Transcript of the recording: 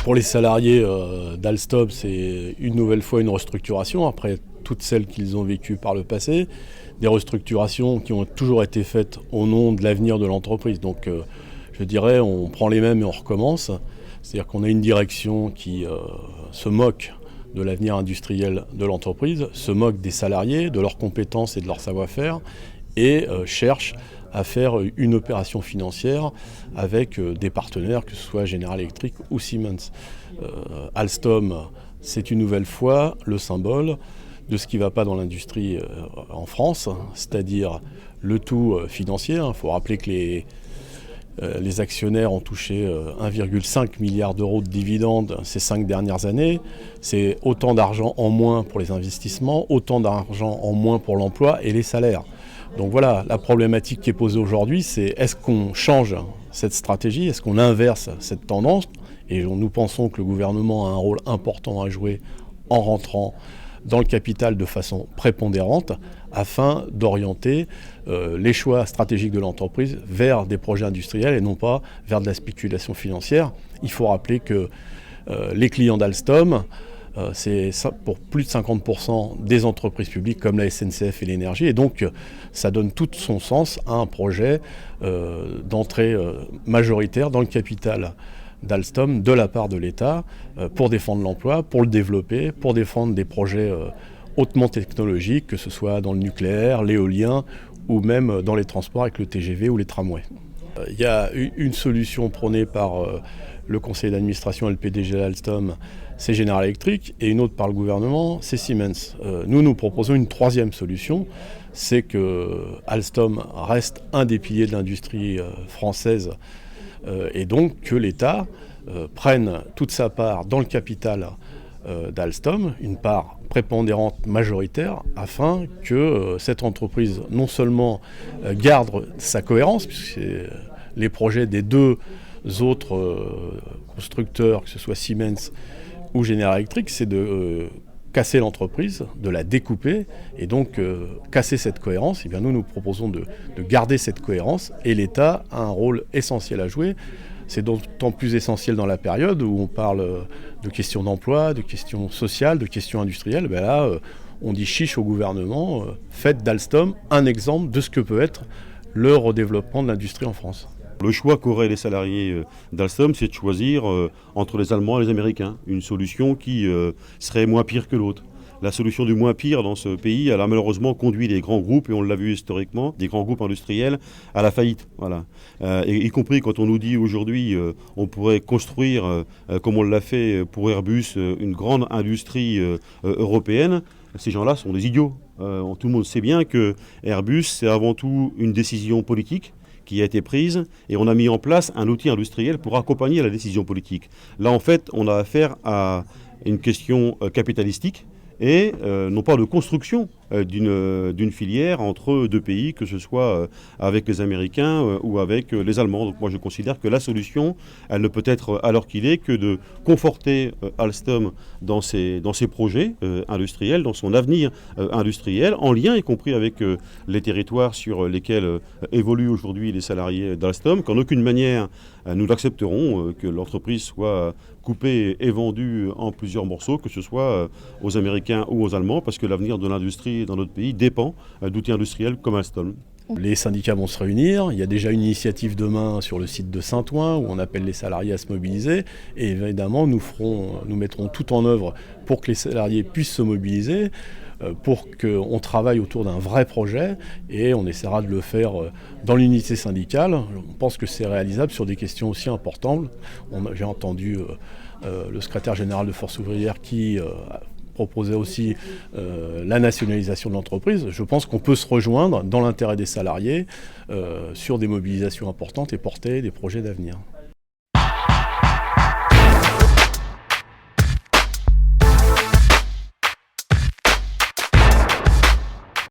Pour les salariés d'Alstom, c'est une nouvelle fois une restructuration, après toutes celles qu'ils ont vécues par le passé. Des restructurations qui ont toujours été faites au nom de l'avenir de l'entreprise. Donc je dirais, on prend les mêmes et on recommence. C'est-à-dire qu'on a une direction qui se moque de l'avenir industriel de l'entreprise, se moque des salariés, de leurs compétences et de leur savoir-faire, et cherche à faire une opération financière avec des partenaires, que ce soit General Electric ou Siemens. Alstom, c'est une nouvelle fois le symbole de ce qui ne va pas dans l'industrie en France, c'est-à-dire le tout financier. Il faut rappeler que les actionnaires ont touché 1,5 milliard d'euros de dividendes ces 5 dernières années. C'est autant d'argent en moins pour les investissements, autant d'argent en moins pour l'emploi et les salaires. Donc voilà, la problématique qui est posée aujourd'hui, c'est est-ce qu'on change cette stratégie, est-ce qu'on inverse cette tendance? Et nous pensons que le gouvernement a un rôle important à jouer en rentrant dans le capital de façon prépondérante afin d'orienter les choix stratégiques de l'entreprise vers des projets industriels et non pas vers de la spéculation financière. Il faut rappeler que les clients d'Alstom, c'est pour plus de 50% des entreprises publiques comme la SNCF et l'énergie, et donc ça donne tout son sens à un projet d'entrée majoritaire dans le capital d'Alstom de la part de l'État pour défendre l'emploi, pour le développer, pour défendre des projets hautement technologiques, que ce soit dans le nucléaire, l'éolien ou même dans les transports avec le TGV ou les tramways. Il y a une solution prônée par le conseil d'administration et le PDG d'Alstom, c'est General Electric, et une autre par le gouvernement, c'est Siemens. Nous proposons une troisième solution, c'est que Alstom reste un des piliers de l'industrie française et donc que l'État prenne toute sa part dans le capital d'Alstom, une part prépondérante majoritaire, afin que cette entreprise non seulement garde sa cohérence, puisque les projets des deux autres constructeurs, que ce soit Siemens ou General Electric, c'est de casser l'entreprise, de la découper et donc casser cette cohérence. Et bien nous proposons de garder cette cohérence et l'État a un rôle essentiel à jouer. C'est d'autant plus essentiel dans la période où on parle de questions d'emploi, de questions sociales, de questions industrielles. Ben là, on dit chiche au gouvernement, faites d'Alstom un exemple de ce que peut être le redéveloppement de l'industrie en France. Le choix qu'auraient les salariés d'Alstom, c'est de choisir entre les Allemands et les Américains, une solution qui serait moins pire que l'autre. La solution du moins pire dans ce pays, elle a malheureusement conduit les grands groupes, et on l'a vu historiquement, des grands groupes industriels, à la faillite. Voilà. Y compris quand on nous dit aujourd'hui on pourrait construire, comme on l'a fait pour Airbus, une grande industrie européenne, ces gens-là sont des idiots. Tout le monde sait bien que Airbus, c'est avant tout une décision politique qui a été prise, et on a mis en place un outil industriel pour accompagner la décision politique. Là, en fait, on a affaire à une question capitalistique, et non pas de construction d'une filière entre deux pays, que ce soit avec les Américains ou avec les Allemands. Donc moi je considère que la solution, elle ne peut être à l'heure qu'il est que de conforter Alstom dans ses projets industriels, dans son avenir industriel, en lien y compris avec les territoires sur lesquels évoluent aujourd'hui les salariés d'Alstom, qu'en aucune manière nous n'accepterons que l'entreprise soit coupée et vendue en plusieurs morceaux, que ce soit aux Américains ou aux Allemands, parce que l'avenir de l'industrie dans notre pays dépend d'outils industriels comme Alstom. Les syndicats vont se réunir, il y a déjà une initiative demain sur le site de Saint-Ouen où on appelle les salariés à se mobiliser, et évidemment nous mettrons tout en œuvre pour que les salariés puissent se mobiliser, pour qu'on travaille autour d'un vrai projet, et on essaiera de le faire dans l'unité syndicale. On pense que c'est réalisable sur des questions aussi importantes. J'ai entendu le secrétaire général de Force ouvrière qui proposait aussi la nationalisation de l'entreprise. Je pense qu'on peut se rejoindre dans l'intérêt des salariés sur des mobilisations importantes et porter des projets d'avenir.